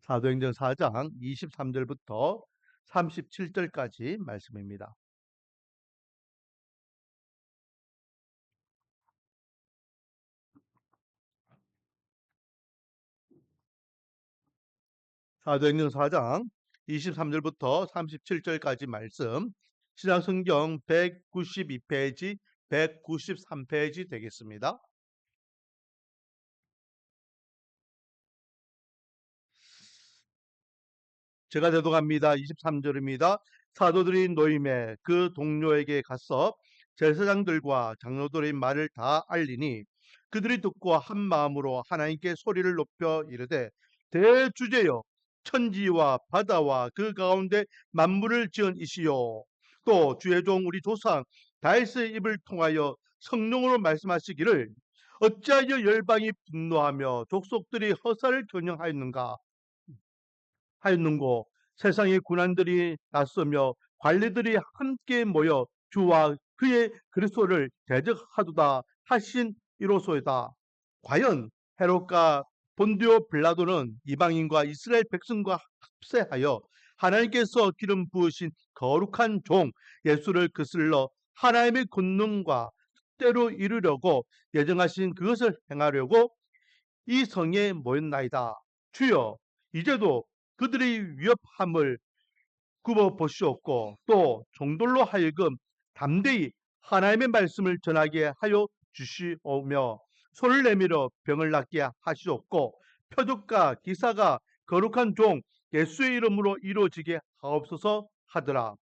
사도행전 4장 23절부터 37절까지 말씀입니다. 사도행전 4장 23절부터 37절까지 말씀, 신약성경 192페이지, 193페이지 되겠습니다. 제가 대독합니다. 23절입니다. 사도들이 노임에 그 동료에게 가서 제사장들과 장로들의 말을 다 알리니 그들이 듣고 한 마음으로 하나님께 소리를 높여 이르되, 대주제여, 천지와 바다와 그 가운데 만물을 지은 이시요, 또 주의 종 우리 조상 다윗의 입을 통하여 성령으로 말씀하시기를, 어찌하여 열방이 분노하며 족속들이 허사를 겨냥하였는가 하였는고, 세상의 군안들이 나서며 관리들이 함께 모여 주와 그의 그리스도를 대적하도다 하신 이로소이다. 과연 헤롯과 본디오 빌라도는 이방인과 이스라엘 백성과 합세하여 하나님께서 기름 부으신 거룩한 종 예수를 거슬러 하나님의 권능과 뜻대로 이루려고 예정하신 그것을 행하려고 이 성에 모였나이다. 주여, 이제도 그들의 위협함을 굽어 보시옵고, 또 종들로 하여금 담대히 하나님의 말씀을 전하게 하여 주시오며, 손을 내밀어 병을 낫게 하시옵고, 표적과 기사가 거룩한 종 예수의 이름으로 이루어지게 하옵소서 하더라.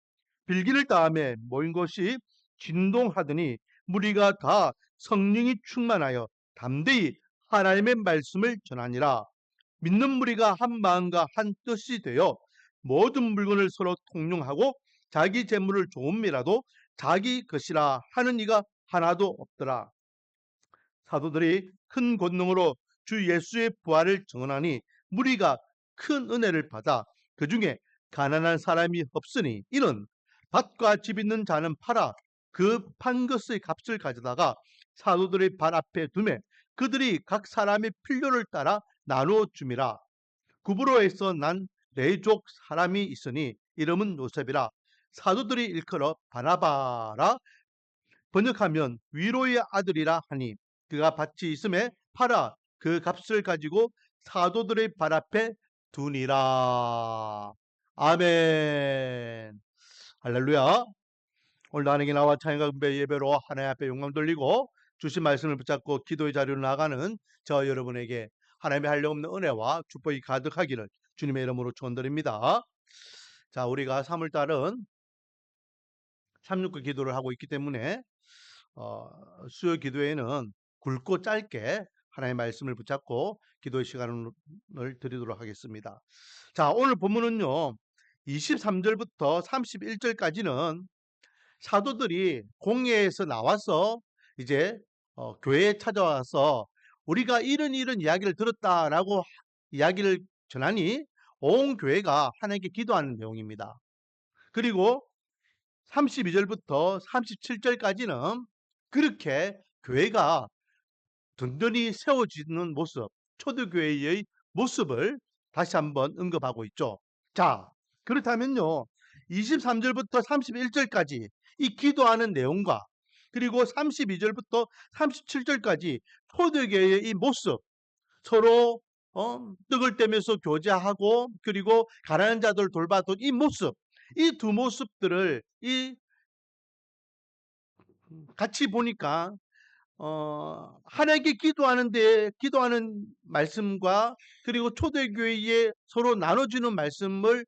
빌기를 다음에 모인 것이 진동하더니 무리가 다 성령이 충만하여 담대히 하나님의 말씀을 전하니라. 믿는 무리가 한 마음과 한 뜻이 되어 모든 물건을 서로 통용하고 자기 재물을 조금이라도 자기 것이라 하는 이가 하나도 없더라. 사도들이 큰 권능으로 주 예수의 부활을 증언하니 무리가 큰 은혜를 받아 그 중에 가난한 사람이 없으니, 이는 밭과 집 있는 자는 팔아 그 판 것의 값을 가져다가 사도들의 발 앞에 두매 그들이 각 사람의 필요를 따라 나누어 줌이라. 구브로에서 난 레족 사람이 있으니 이름은 요셉이라. 사도들이 일컬어 바나바라 번역하면 위로의 아들이라 하니, 그가 밭이 있음에 팔아 그 값을 가지고 사도들의 발 앞에 두니라. 아멘. 할렐루야. 오늘 나에게 나와 찬양과 금배 예배로 하나님 앞에 영광 돌리고 주신 말씀을 붙잡고 기도의 자리로 나가는 저 여러분에게 하나님의 한량없는 은혜와 축복이 가득하기를 주님의 이름으로 축원드립니다. 자, 우리가 3월달은 369 기도를 하고 있기 때문에 수요 기도에는 굵고 짧게 하나님의 말씀을 붙잡고 기도의 시간을 드리도록 하겠습니다. 자, 오늘 본문은요, 23절부터 31절까지는 사도들이 공회에서 나와서 이제 교회에 찾아와서 우리가 이런 이야기를 들었다라고 이야기를 전하니 온 교회가 하나님께 기도하는 내용입니다. 그리고 32절부터 37절까지는 그렇게 교회가 든든히 세워지는 모습, 초대교회의 모습을 다시 한번 언급하고 있죠. 자, 그렇다면요, 23절부터 31절까지 이 기도하는 내용과 그리고 32절부터 37절까지 초대교회의 이 모습, 서로 떡을 떼면서 교제하고 그리고 가난한 자들 돌봐던 이 모습, 이 두 모습들을 같이 보니까 하나님께 기도하는 말씀과 그리고 초대교회에 서로 나눠주는 말씀을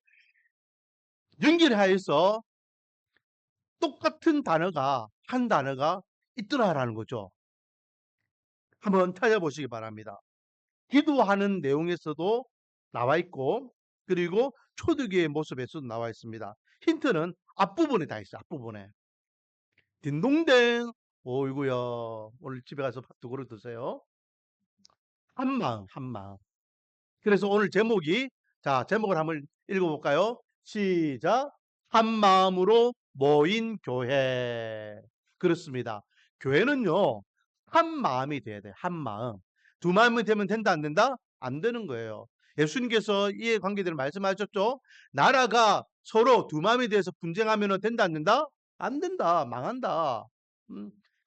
연결하여서 똑같은 단어가 한 단어가 있더라라는 거죠. 한번 찾아보시기 바랍니다. 기도하는 내용에서도 나와 있고 그리고 초대교회의 모습에서도 나와 있습니다. 힌트는 앞부분에 다 있어요. 앞부분에. 딩동댕. 오이구야. 오늘 집에 가서 밥 두 그릇 드세요. 한마음, 한마음. 그래서 오늘 제목이, 자, 제목을 한번 읽어볼까요? 시작. 한 마음으로 모인 교회. 그렇습니다. 교회는요, 한 마음이 돼야 돼요. 한 마음. 두 마음이 되면 된다, 안 된다? 안 되는 거예요. 예수님께서 이해 관계들을 말씀하셨죠. 나라가 서로 두 마음에 대해서 분쟁하면 된다 안 된다? 안 된다. 망한다.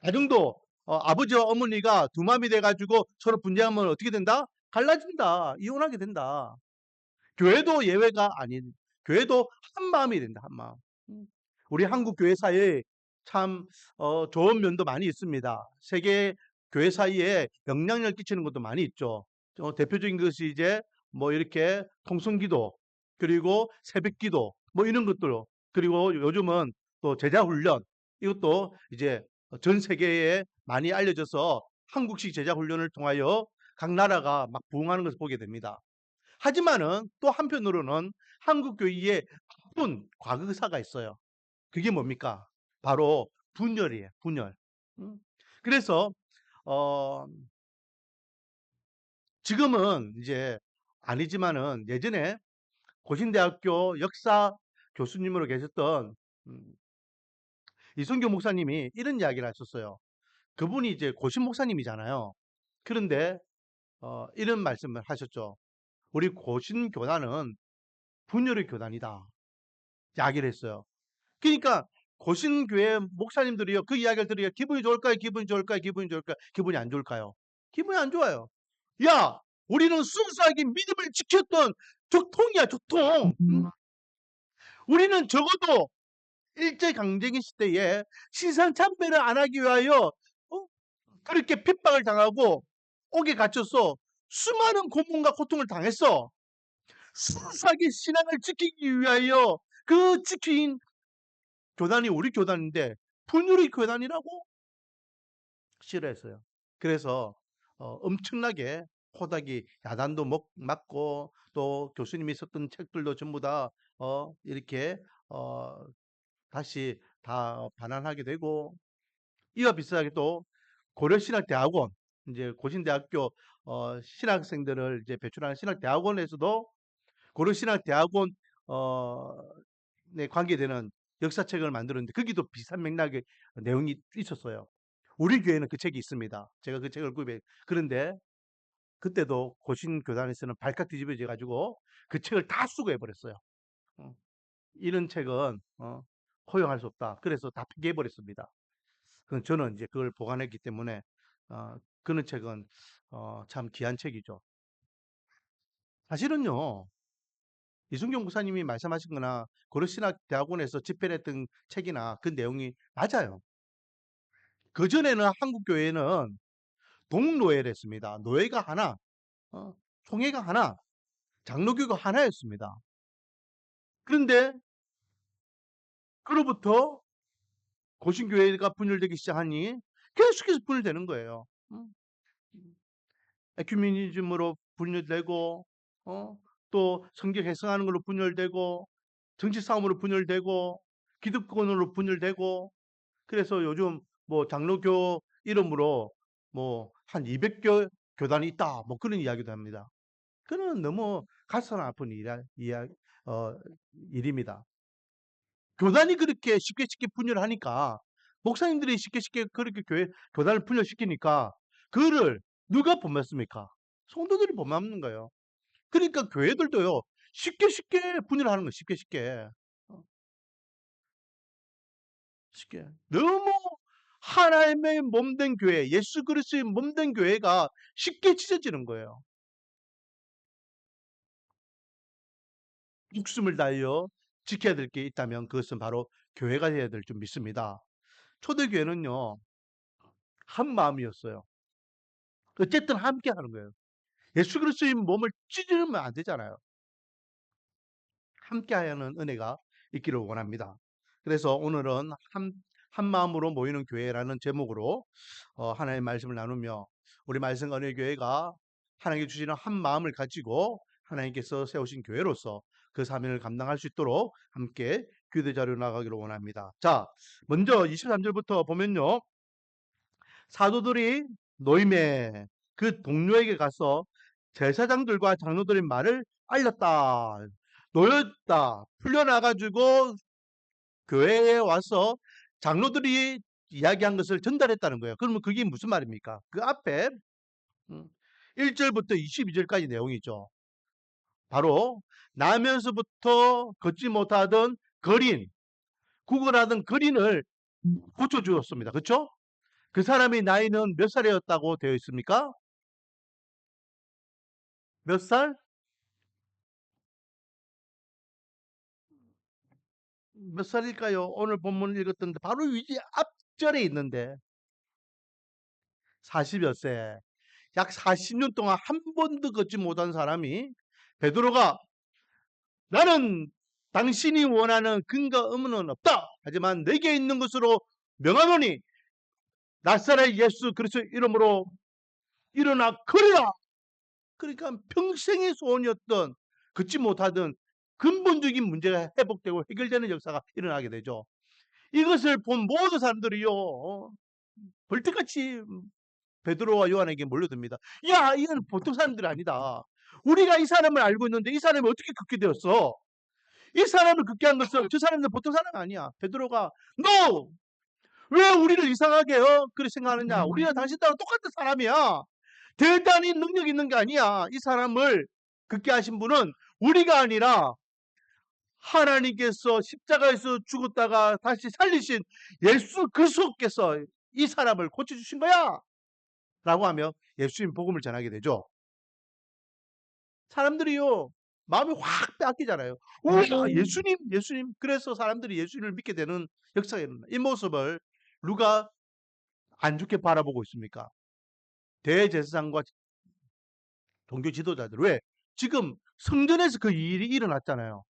가정도 아버지와 어머니가 두 마음이 돼가지고 서로 분쟁하면 어떻게 된다? 갈라진다. 이혼하게 된다. 교회도 예외가 아닌, 교회도 한 마음이 된다. 한 마음. 우리 한국 교회 사이에 참 좋은 면도 많이 있습니다. 세계 교회 사이에 영향력 끼치는 것도 많이 있죠. 대표적인 것이 이제 뭐 이렇게 통성기도, 그리고 새벽기도, 뭐 이런 것들, 그리고 요즘은 또 제자훈련, 이것도 이제 전 세계에 많이 알려져서 한국식 제자훈련을 통하여 각 나라가 막 부흥하는 것을 보게 됩니다. 하지만은 또 한편으로는 한국 교회에 아픈 과거사가 있어요. 그게 뭡니까? 바로 분열이에요. 분열. 그래서 어, 지금은 이제 아니지만은 예전에 고신대학교 역사 교수님으로 계셨던 이순교 목사님이 이런 이야기를 하셨어요. 그분이 이제 고신 목사님이잖아요. 그런데 이런 말씀을 하셨죠. 우리 고신 교단은 분열의 교단이다. 이야기를 했어요. 그러니까 고신교회 목사님들이요, 그 이야기를 들으니까 기분이 좋을까요? 기분이 좋을까요? 기분이 좋을까요? 기분이 안 좋을까요? 기분이 안 좋아요. 야, 우리는 순수하게 믿음을 지켰던 적통이야, 적통. 우리는 적어도 일제강점기 시대에 신상참배를 안 하기 위하여 그렇게 핍박을 당하고 옥에 갇혀서 수많은 고문과 고통을 당했어. 순수하게 신앙을 지키기 위하여 그 지킨 교단이 우리 교단인데 분열의 교단이라고 싫어했어요. 그래서 엄청나게 호닥이 야단도 맞고 또 교수님이 썼던 책들도 전부 다 이렇게 다시 다 반환하게 되고, 이와 비슷하게 또 고려신학대학원, 이제 고신대학교 신학생들을 이제 배출하는 신학대학원에서도 고려신학대학원 에 관계되는 역사책을 만들었는데 거기도 비슷한 맥락의 내용이 있었어요. 우리 교회는 그 책이 있습니다. 제가 그 책을 구입해. 그런데 그때도 고신 교단에서는 발칵 뒤집어져 가지고 그 책을 다 수거해 버렸어요. 어, 이런 책은 허용할 수 없다. 그래서 다 폐기해 버렸습니다. 저는 이제 그걸 보관했기 때문에 그런 책은 참 귀한 책이죠. 사실은요, 이순경 목사님이 말씀하신 거나 고려신학대학원에서 집필했던 책이나 그 내용이 맞아요. 그전에는 한국 교회는 동노회를 했습니다. 노회가 하나, 총회가 하나, 장로교가 하나였습니다. 그런데 그로부터 고신교회가 분열되기 시작하니 계속해서 분열되는 거예요. 에큐메니즘으로 분열되고, 또 성경 해석하는 걸로 분열되고, 정치 싸움으로 분열되고, 기득권으로 분열되고, 그래서 요즘 뭐 장로교 이름으로 뭐 한 200교 교단이 있다, 뭐 그런 이야기도 합니다. 그는 너무 가슴 아픈 어, 일입니다. 교단이 그렇게 쉽게 분열하니까, 목사님들이 쉽게 그렇게 교단을 분열시키니까 그를 누가 범했습니까? 성도들이 범하는 거예요. 그러니까 교회들도요, 쉽게 분열하는 거예요. 쉽게. 어, 쉽게. 너무 하나님의 몸된 교회, 예수 그리스도의 몸된 교회가 쉽게 찢어지는 거예요. 목숨을 다하여 지켜야 될 게 있다면 그것은 바로 교회가 해야 될 줄 믿습니다. 초대교회는요, 한 마음이었어요. 어쨌든 함께 하는 거예요. 예수 그리스도의 몸을 찢으면 안 되잖아요. 함께 하는 은혜가 있기를 원합니다. 그래서 오늘은 한 마음으로 모이는 교회라는 제목으로 하나님의 말씀을 나누며, 우리 말씀 은혜교회가 하나님께 주시는 한 마음을 가지고 하나님께서 세우신 교회로서 그 사명을 감당할 수 있도록 함께 기도 자료 나가기를 원합니다. 자, 먼저 23절부터 보면요, 사도들이 노임에 그 동료에게 가서 제사장들과 장로들의 말을 알렸다. 놓였다. 풀려나가지고 교회에 와서 장로들이 이야기한 것을 전달했다는 거예요. 그러면 그게 무슨 말입니까? 그 앞에 1절부터 22절까지 내용이죠. 바로 나면서부터 걷지 못하던 거린, 구걸하던 거린을 고쳐주었습니다. 그렇죠? 그 사람의 나이는 몇 살이었다고 되어 있습니까? 몇 살? 몇 살일까요? 오늘 본문을 읽었던데 바로 위지 앞절에 있는데 40여 세. 약 40년 동안 한 번도 걷지 못한 사람이 베드로가 나는 당신이 원하는 근거 의무는 없다. 하지만 내게 있는 것으로 명하노니 나사렛 예수 그리스도 이름으로 일어나 걸으라. 그러니까 평생의 소원이었던 걷지 못하던 근본적인 문제가 회복되고 해결되는 역사가 일어나게 되죠. 이것을 본 모든 사람들이요 벌떡같이 베드로와 요한에게 몰려듭니다. 야, 이건 보통 사람들이 아니다. 우리가 이 사람을 알고 있는데 이 사람이 어떻게 걷게 되었어? 이 사람을 걷게 한 것은 저 사람은 보통 사람 아니야. 베드로가 No! 왜 우리를 이상하게 그렇게 생각하느냐? 우리가 당신들하고 똑같은 사람이야. 대단히 능력 있는 게 아니야. 이 사람을 걷게 하신 분은 우리가 아니라 하나님께서 십자가에서 죽었다가 다시 살리신 예수 그리스도께서 이 사람을 고쳐주신 거야. 라고 하며 예수님 복음을 전하게 되죠. 사람들이요 마음이 확 빼앗기잖아요. 예수님. 그래서 사람들이 예수님을 믿게 되는 역사가 일어나. 이 모습을 누가 안 좋게 바라보고 있습니까? 대제사장과 종교 지도자들. 왜? 지금 성전에서 그 일이 일어났잖아요.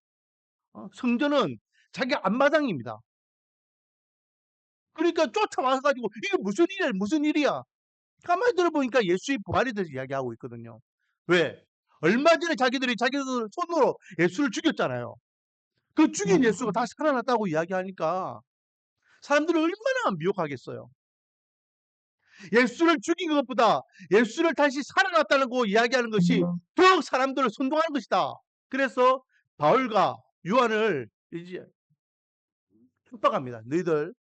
성전은 자기 앞마당입니다. 그러니까 쫓아와가지고 이게 무슨 일이야? 가만히 들어보니까 예수의 부활에 대해서 이야기하고 있거든요. 왜? 얼마 전에 자기들 손으로 예수를 죽였잖아요. 그 죽인 예수가 다시 살아났다고 이야기하니까 사람들은 얼마나 미혹하겠어요. 예수를 죽인 것보다 예수를 다시 살아났다는 거 이야기하는 것이 더욱 사람들을 선동하는 것이다. 그래서 바울과 요한을 이제 협박합니다. 너희들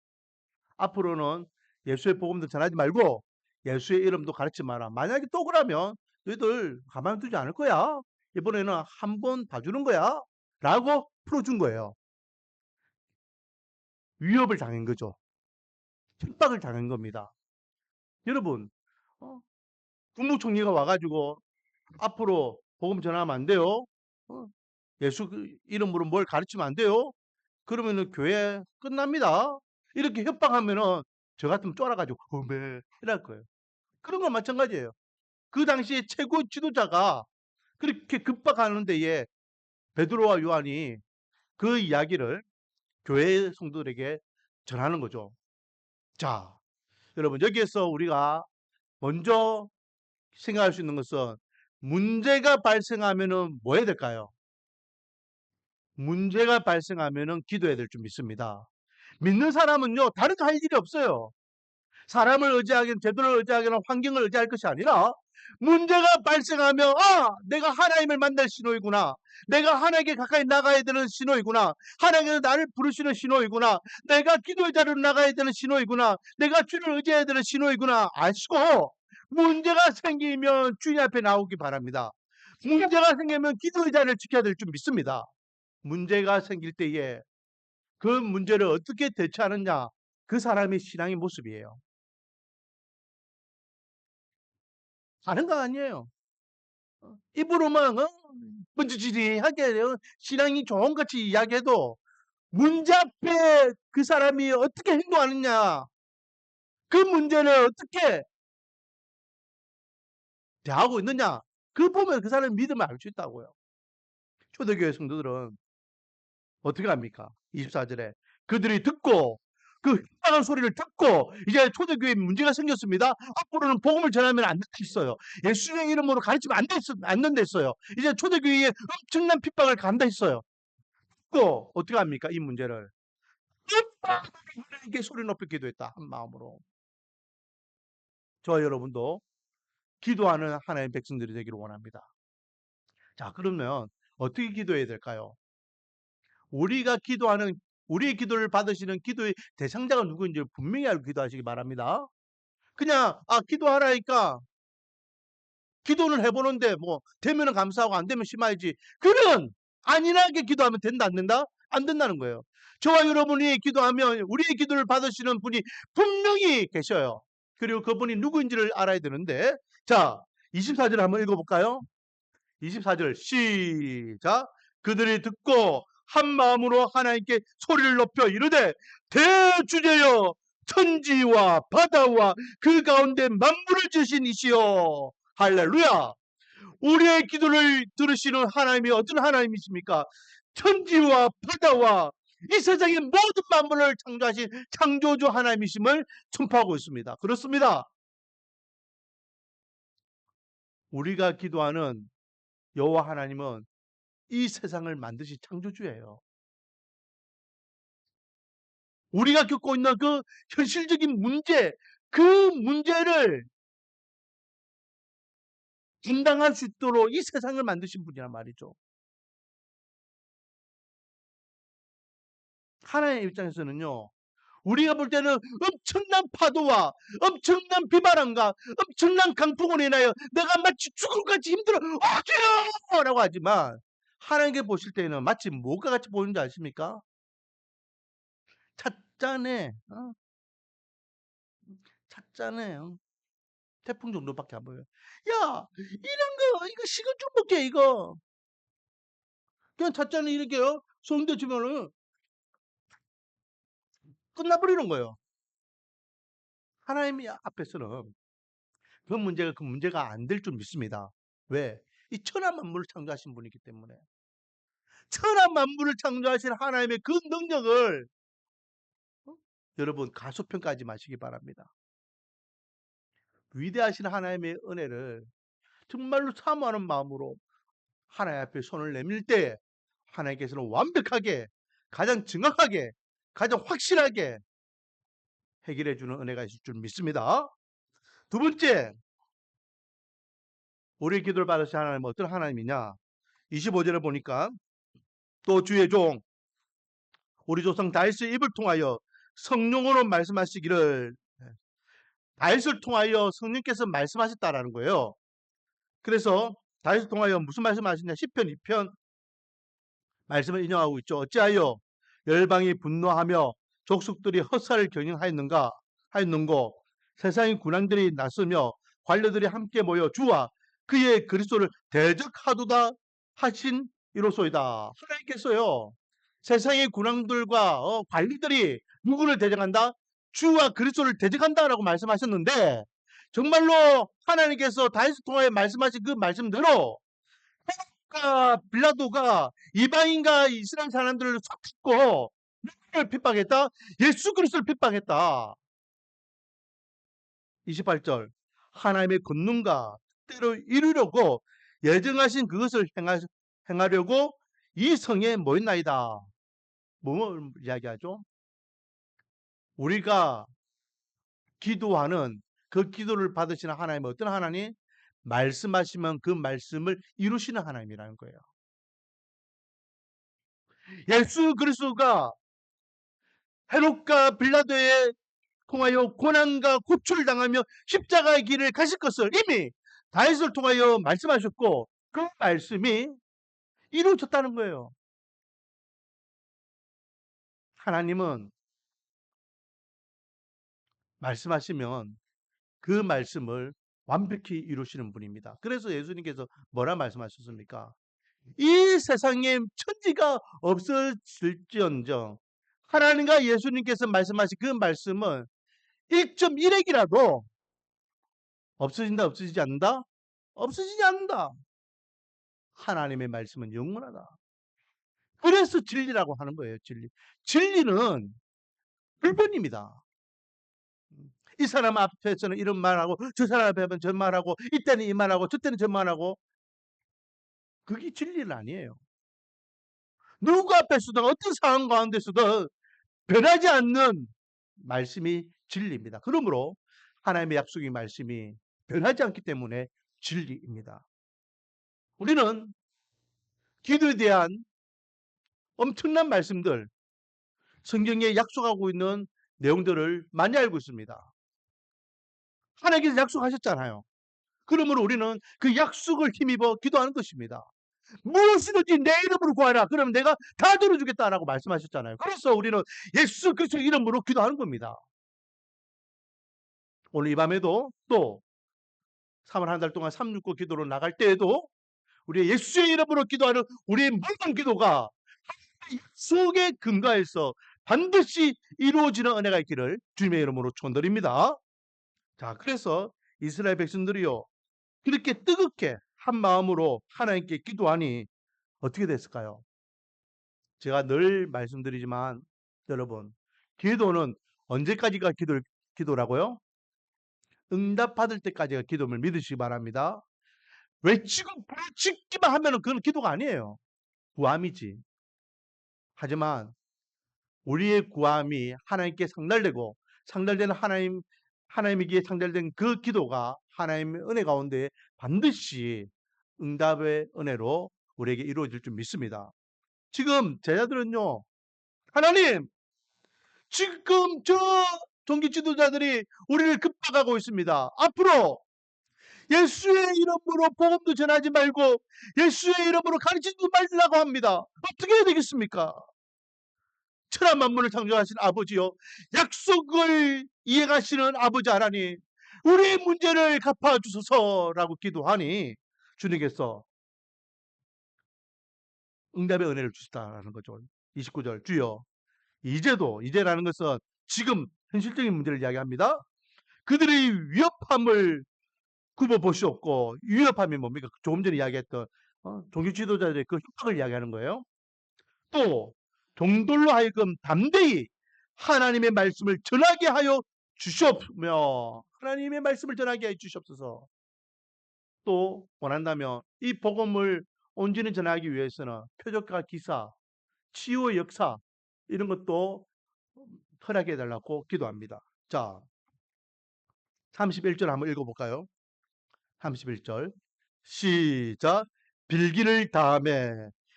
앞으로는 예수의 복음도 전하지 말고 예수의 이름도 가르치지 마라. 만약에 또 그러면 너희들 가만두지 않을 거야. 이번에는 한 번 봐주는 거야. 라고 풀어준 거예요. 위협을 당한 거죠. 협박을 당한 겁니다. 여러분, 국무총리가 와가지고 앞으로 복음 전하면 안 돼요. 예수 이름으로 뭘 가르치면 안 돼요. 그러면은 교회 끝납니다. 이렇게 협박하면은 저 같으면 쫄아가지고 네 이럴 거예요. 그런 건 마찬가지예요. 그 당시에 최고 지도자가 그렇게 급박하는 데에 베드로와 요한이 그 이야기를 교회 성도들에게 전하는 거죠. 자, 여러분 여기에서 우리가 먼저 생각할 수 있는 것은 문제가 발생하면은 뭐 해야 될까요? 문제가 발생하면은 기도해야 될 줄 믿습니다. 믿는 사람은요, 다른 거 할 일이 없어요. 사람을 의지하기는, 제도를 의지하기는, 환경을 의지할 것이 아니라 문제가 발생하면 내가 하나님을 만날 신호이구나. 내가 하나님께 가까이 나가야 되는 신호이구나. 하나님께서 나를 부르시는 신호이구나. 내가 기도의 자리로 나가야 되는 신호이구나. 내가 주를 의지해야 되는 신호이구나. 아시고 문제가 생기면 주님 앞에 나오기 바랍니다. 문제가 생기면 기도의 자리를 지켜야 될 줄 믿습니다. 문제가 생길 때에 그 문제를 어떻게 대처하느냐, 그 사람의 신앙의 모습이에요. 다른 거 아니에요. 입으로만 번지질하게 신앙이 좋은 같이 이야기해도 문제 앞에 그 사람이 어떻게 행동하느냐, 그 문제를 어떻게 대하고 있느냐, 그 보면 그 사람의 믿음을 알 수 있다고요. 초대교회 성도들은 어떻게 합니까? 24절에 그들이 듣고 그 휘파람 소리를 듣고 이제 초대교회에 문제가 생겼습니다. 앞으로는 복음을 전하면 안 됐어요. 예수의 이름으로 가르치면 안 된다 했어요. 이제 초대교회에 엄청난 핍박을 간다 했어요. 또 어떻게 합니까? 이 문제를 하나님께 소리 높여 기도했다 한 마음으로. 저와 여러분도 기도하는 하나님의 백성들이 되기를 원합니다. 자, 그러면 어떻게 기도해야 될까요? 우리의 기도를 받으시는 기도의 대상자가 누구인지 분명히 알고 기도하시기 바랍니다. 그냥 기도하라니까 기도는 해보는데 뭐 되면은 감사하고 안 되면 심하지. 그는 안일하게 기도하면 된다 안 된다? 안 된다는 거예요. 저와 여러분이 기도하면 우리의 기도를 받으시는 분이 분명히 계셔요. 그리고 그분이 누구인지를 알아야 되는데, 자 24절 한번 읽어볼까요? 24절 시작. 그들이 듣고 한 마음으로 하나님께 소리를 높여 이르되 대주제여 천지와 바다와 그 가운데 만물을 지으신 이시여. 할렐루야. 우리의 기도를 들으시는 하나님이 어떤 하나님이십니까? 천지와 바다와 이 세상의 모든 만물을 창조하신 창조주 하나님이심을 선포하고 있습니다. 그렇습니다. 우리가 기도하는 여호와 하나님은 이 세상을 만드신 창조주예요. 우리가 겪고 있는 그 현실적인 문제, 그 문제를 감당할 수 있도록 이 세상을 만드신 분이란 말이죠. 하나님의 입장에서는요, 우리가 볼 때는 엄청난 파도와 엄청난 비바람과 엄청난 강풍으로 인하여 내가 마치 죽을 것 같이 힘들어 어디요 라고 하지만, 하나님께 보실 때는 마치 뭐가 같이 보이는지 아십니까? 찻잔에 찻잔에 태풍 정도밖에 안 보여요. 야, 이런 거 이거 식은 죽 먹게 이거. 그냥 찻잔에 이렇게요 손대 주면은 끝나버리는 거예요. 하나님 앞에서는 그 문제가 안 될 줄 믿습니다. 왜? 이 천하 만물을 창조하신 분이기 때문에. 천하 만물을 창조하신 하나님의 그 능력을 여러분 가소평가하지 마시기 바랍니다. 위대하신 하나님의 은혜를 정말로 사모하는 마음으로 하나님 앞에 손을 내밀 때 하나님께서는 완벽하게, 가장 정확하게, 가장 확실하게 해결해 주는 은혜가 있을 줄 믿습니다. 두 번째, 우리의 기도를 받으신 하나님은 어떤 하나님이냐? 25절에 보니까 또 주의 종 우리 조상 다윗의 입을 통하여 성령으로 말씀하시기를, 다윗을 통하여 성령께서 말씀하셨다라는 거예요. 그래서 다윗을 통하여 무슨 말씀하시냐? 시편 2편 말씀을 인용하고 있죠. 어찌하여 열방이 분노하며 족속들이 헛살을 경영하였는가 하였는고, 세상의 군왕들이 나서며 관료들이 함께 모여 주와 그의 그리스도를 대적하도다 하신 이로소이다. 하나님께서요, 세상의 군왕들과 관리들이 누구를 대적한다? 주와 그리스도를 대적한다라고 말씀하셨는데, 정말로 하나님께서 다윗을 통하여 말씀하신 그 말씀대로 빌라도가 이방인과 이스라엘 사람들을 섞고 누구를 핍박했다? 예수 그리스도를 핍박했다. 28절 하나님의 권능과 뜻대로 이루려고 예정하신 그것을 행하려고 이 성에 모였나이다. 뭘 이야기하죠? 우리가 기도하는 그 기도를 받으시는 하나님은 어떤 하나님? 말씀하시면 그 말씀을 이루시는 하나님이라는 거예요. 예수 그리스도가 헤롯과 빌라도에 통하여 고난과 고초를 당하며 십자가의 길을 가실 것을 이미 다윗을 통하여 말씀하셨고, 그 말씀이 이루어졌다는 거예요. 하나님은 말씀하시면 그 말씀을 완벽히 이루시는 분입니다. 그래서 예수님께서 뭐라 말씀하셨습니까? 이 세상에 천지가 없어질지언정 하나님과 예수님께서 말씀하신 그 말씀은 1.1핵이라도 없어진다, 없어지지 않는다? 없어지지 않는다. 하나님의 말씀은 영원하다. 그래서 진리라고 하는 거예요. 진리는 불변입니다. 이 사람 앞에서는 이런 말하고 저 사람 앞에서는 저 말하고 이때는 이 말하고 저때는 저 말하고, 그게 진리는 아니에요. 누구 앞에서든 어떤 상황 가운데서든 변하지 않는 말씀이 진리입니다. 그러므로 하나님의 약속의 말씀이 변하지 않기 때문에 진리입니다. 우리는 기도에 대한 엄청난 말씀들, 성경에 약속하고 있는 내용들을 많이 알고 있습니다. 하나님께서 약속하셨잖아요. 그러므로 우리는 그 약속을 힘입어 기도하는 것입니다. 무엇이든지 내 이름으로 구하라. 그러면 내가 다 들어주겠다라고 말씀하셨잖아요. 그래서 우리는 예수 그리스도의 이름으로 기도하는 겁니다. 오늘 이 밤에도 또 3월 한 달 동안 369 기도로 나갈 때에도 우리 예수의 이름으로 기도하는 우리의 모든 기도가 약속에 근거해서 반드시 이루어지는 은혜가 있기를 주님의 이름으로 축원드립니다. 자, 그래서 이스라엘 백성들이요, 그렇게 뜨겁게 한 마음으로 하나님께 기도하니 어떻게 됐을까요? 제가 늘 말씀드리지만 여러분, 기도는 언제까지가 기도라고요? 응답받을 때까지가 기도를 믿으시기 바랍니다. 외치고 부르짖기만 하면 그건 기도가 아니에요. 구함이지. 하지만 우리의 구함이 하나님께 상달되고 상달되는 하나님에게 상달된 그 기도가 하나님의 은혜 가운데 반드시 응답의 은혜로 우리에게 이루어질 줄 믿습니다. 지금 제자들은요, 하나님, 지금 저 종교 지도자들이 우리를 급박하고 있습니다. 앞으로 예수의 이름으로 복음도 전하지 말고 예수의 이름으로 가르치지 말라고 합니다. 어떻게 해야 되겠습니까? 천하 만물을 창조하신 아버지요, 약속을 이해하시는 아버지 하나님, 우리의 문제를 갚아주소서라고 기도하니 주님께서 응답의 은혜를 주시다라는 거죠. 29절, 주여 이제라는 것은 지금 현실적인 문제를 이야기합니다. 그들의 위협함을 굽어보시옵고, 위협함이 뭡니까? 조금 전에 이야기했던 종교 지도자들의 그 협박을 이야기하는 거예요. 또 동돌로 하여금 담대히 하나님의 말씀을 전하게 하여 주시옵며, 하나님의 말씀을 전하게 하여 주시옵소서. 또 원한다면 이 복음을 온전히 전하기 위해서는 표적과 기사, 치유의 역사 이런 것도 허락해 달라고 기도합니다. 자, 31절 한번 읽어볼까요? 31절 시작. 빌기를 다음에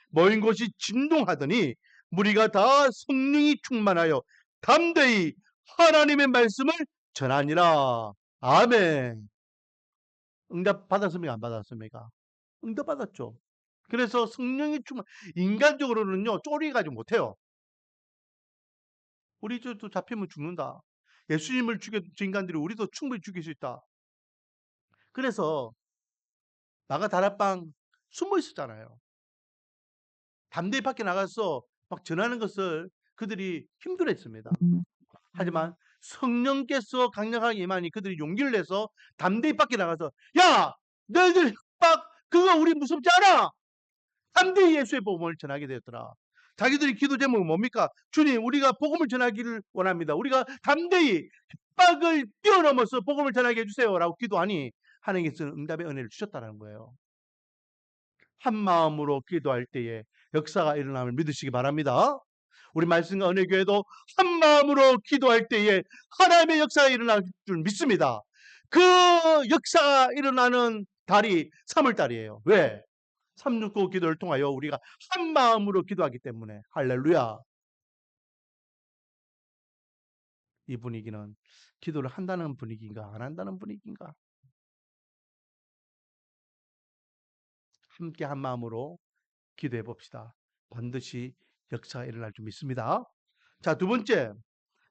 모인 곳이 진동하더니 무리가 다 성령이 충만하여 담대히 하나님의 말씀을 전하니라. 아멘. 응답 받았습니까? 안 받았습니까? 응답 받았죠. 그래서 성령이 충만, 인간적으로는요, 쪼리가지 못해요. 우리 또 잡히면 죽는다. 예수님을 죽였던 인간들이 우리도 충분히 죽일 수 있다. 그래서 나가 다락방 숨어 있었잖아요. 담대히 밖에 나가서 막 전하는 것을 그들이 힘들어했습니다. 하지만 성령께서 강력하게 임하니 그들이 용기를 내서 담대히 밖에 나가서, 야, 너희들 협박 그거 우리 무섭지 않아? 담대히 예수의 복음을 전하게 되었더라. 자기들이 기도 제목은 뭡니까? 주님, 우리가 복음을 전하기를 원합니다. 우리가 담대히 협박을 뛰어넘어서 복음을 전하게 해주세요라고 기도하니 하나님께서는 응답의 은혜를 주셨다는 거예요. 한 마음으로 기도할 때에 역사가 일어남을 믿으시기 바랍니다. 우리 말씀과 은혜교회도 한 마음으로 기도할 때에 하나님의 역사가 일어날 줄 믿습니다. 그 역사가 일어나는 달이 3월달이에요. 왜? 369 기도를 통하여 우리가 한 마음으로 기도하기 때문에. 할렐루야. 이 분위기는 기도를 한다는 분위기인가 안 한다는 분위기인가? 함께 한 마음으로 기도해 봅시다. 반드시 역사가 일어날 줄 믿습니다. 자, 두 번째,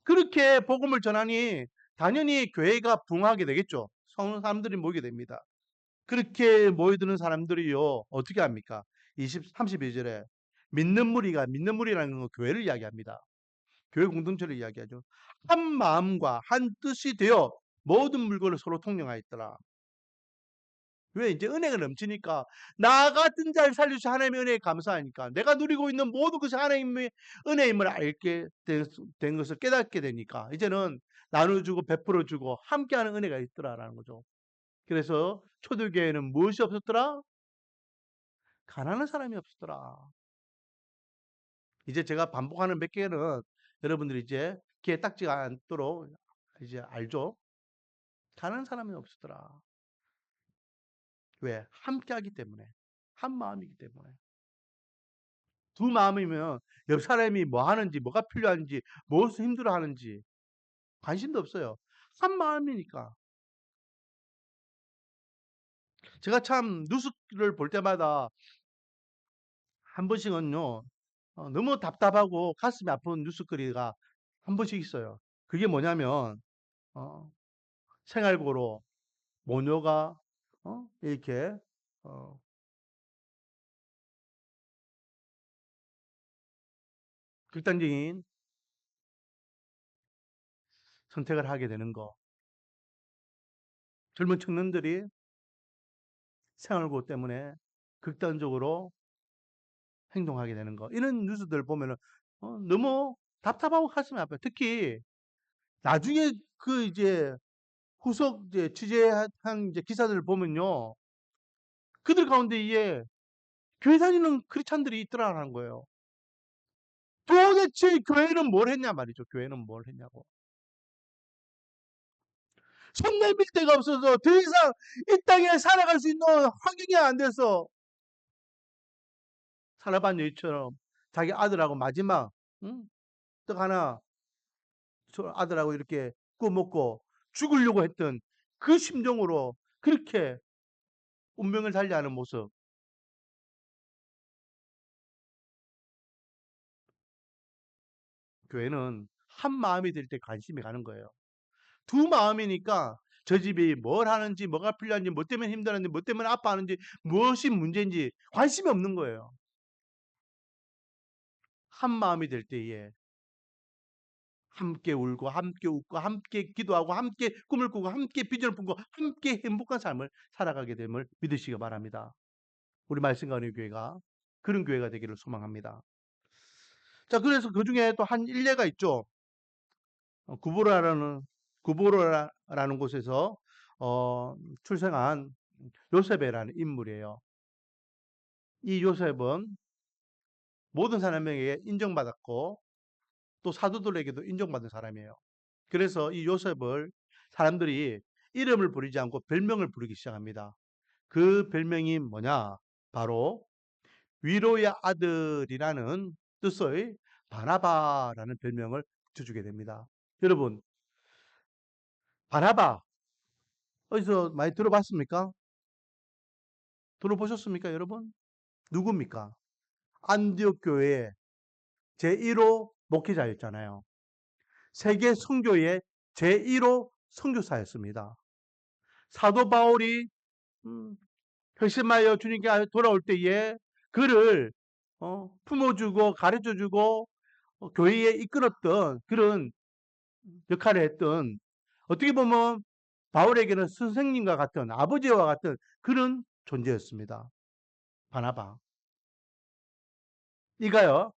그렇게 복음을 전하니 당연히 교회가 붕하게 되겠죠. 사람들이 모이게 됩니다. 그렇게 모여드는 사람들이요, 어떻게 합니까? 32절에 믿는 무리라는 건 교회를 이야기합니다. 교회 공동체를 이야기하죠. 한 마음과 한 뜻이 되어 모든 물건을 서로 통용하였더라. 왜? 이제 은혜가 넘치니까, 나 같은 자를 살려주신 하나님의 은혜에 감사하니까, 내가 누리고 있는 모든 것이 하나님의 은혜임을 알게 된 것을 깨닫게 되니까 이제는 나눠주고 베풀어주고 함께하는 은혜가 있더라라는 거죠. 그래서 초대교회에는 무엇이 없었더라? 가난한 사람이 없었더라. 이제 제가 반복하는 몇 개는 여러분들이 이제 귀에 딱지가 않도록 이제 알죠? 가난한 사람이 없었더라. 왜? 함께하기 때문에. 한 마음이기 때문에. 두 마음이면 옆 사람이 뭐 하는지, 뭐가 필요한지, 무엇을 힘들어 하는지 관심도 없어요. 한 마음이니까. 제가 참 뉴스를 볼 때마다 한 번씩은요, 너무 답답하고 가슴이 아픈 뉴스거리가 한 번씩 있어요. 그게 뭐냐면, 어, 생활고로 모녀가, 이렇게, 어, 극단적인 선택을 하게 되는 거. 젊은 청년들이 생활고 때문에 극단적으로 행동하게 되는 거. 이런 뉴스들 보면은, 너무 답답하고 가슴이 아파요. 특히, 나중에 그 이제 후속 이제 취재한 이제 기사들을 보면요. 그들 가운데 에 교회 다니는 크리스찬들이 있더라는 거예요. 도대체 교회는 뭘 했냐 말이죠. 교회는 뭘 했냐고. 손 내밀 데가 없어서 더 이상 이 땅에 살아갈 수 있는 환경이 안 돼서 사라반 여인처럼 자기 아들하고 마지막 응? 떡 하나 아들하고 이렇게 구워 먹고 죽으려고 했던 그 심정으로 그렇게 운명을 달리하는 모습. 교회는 한 마음이 될 때 관심이 가는 거예요. 두 마음이니까 저 집이 뭘 하는지, 뭐가 필요한지, 뭐 때문에 힘들었는지, 뭐 때문에 아파하는지, 무엇이 문제인지 관심이 없는 거예요. 한 마음이 될 때에 함께 울고, 함께 웃고, 함께 기도하고, 함께 꿈을 꾸고, 함께 비전을 품고, 함께 행복한 삶을 살아가게 됨을 믿으시기 바랍니다. 우리 말씀과 은혜 교회가 그런 교회가 되기를 소망합니다. 자, 그래서 그 중에 또 한 일례가 있죠. 구보로라는 곳에서 출생한 요셉이라는 인물이에요. 이 요셉은 모든 사람에게 인정받았고 또 사도들에게도 인정받은 사람이에요. 그래서 이 요셉을 사람들이 이름을 부르지 않고 별명을 부르기 시작합니다. 그 별명이 뭐냐? 바로 위로의 아들이라는 뜻의 바나바라는 별명을 붙여주게 됩니다. 여러분, 바나바 어디서 많이 들어봤습니까? 들어보셨습니까, 여러분? 누굽니까? 안디옥 교회의 제1호 목회자였잖아요. 세계 선교의 제1호 선교사였습니다. 사도 바울이 회심하여 주님께 돌아올 때에 그를 품어주고 가르쳐주고 교회에 이끌었던 그런 역할을 했던 어떻게 보면 바울에게는 선생님과 같은 아버지와 같은 그런 존재였습니다. 바나바. 이가요.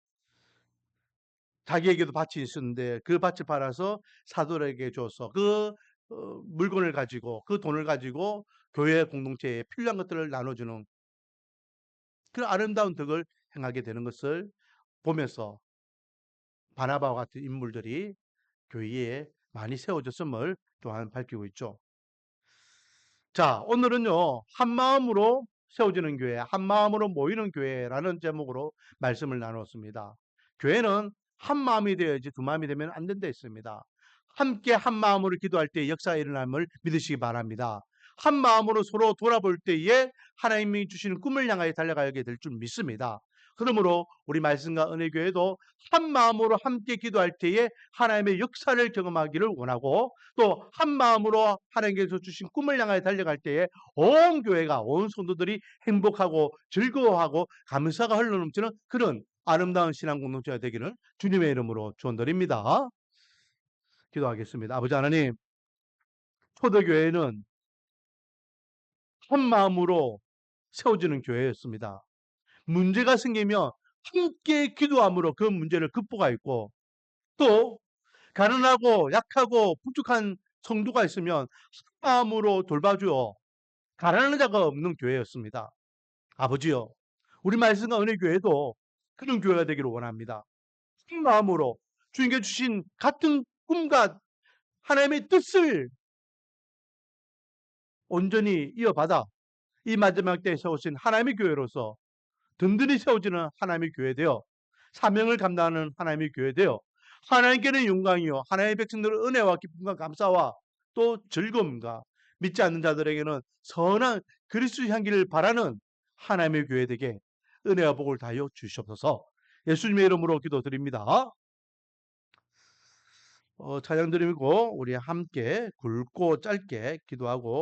자기에게도 밭이 있었는데 그 밭을 팔아서 사도에게 줘서 그 물건을 가지고 그 돈을 가지고 교회 공동체에 필요한 것들을 나눠주는 그 아름다운 덕을 행하게 되는 것을 보면서 바나바와 같은 인물들이 교회에 많이 세워졌음을 또한 밝히고 있죠. 자, 오늘은요, 한 마음으로 세워지는 교회, 한 마음으로 모이는 교회라는 제목으로 말씀을 나눴습니다. 교회는 한 마음이 되어야지 두 마음이 되면 안 된다 했습니다. 함께 한 마음으로 기도할 때 역사가 일어남을 믿으시기 바랍니다. 한 마음으로 서로 돌아볼 때에 하나님이 주시는 꿈을 향하여 달려가게 될 줄 믿습니다. 그러므로 우리 말씀과 은혜교회도 한 마음으로 함께 기도할 때에 하나님의 역사를 경험하기를 원하고 또 한 마음으로 하나님께서 주신 꿈을 향하여 달려갈 때에 온 교회가 온 성도들이 행복하고 즐거워하고 감사가 흘러넘치는 그런 아름다운 신앙 공동체가 되기를 주님의 이름으로 축원드립니다. 기도하겠습니다. 아버지 하나님, 초대교회는 한 마음으로 세워지는 교회였습니다. 문제가 생기면 함께 기도함으로 그 문제를 극복하였고 또 가난하고 약하고 부족한 성도가 있으면 한 마음으로 돌봐주어 가난한 자가 없는 교회였습니다. 아버지요, 우리 말씀과 은혜 교회도 그런 교회가 되기를 원합니다. 한 마음으로 주님께 주신 같은 꿈과 하나님의 뜻을 온전히 이어받아 이 마지막 때에 세우신 하나님의 교회로서 든든히 세워지는 하나님의 교회 되어 사명을 감당하는 하나님의 교회 되어 하나님께는 영광이요 하나님의 백성들의 은혜와 기쁨과 감사와 또 즐거움과 믿지 않는 자들에게는 선한 그리스도 향기를 바라는 하나님의 교회 되게 은혜와 복을 다하여 주시옵소서. 예수님의 이름으로 기도드립니다. 찬양 드리고 우리 함께 굵고 짧게 기도하고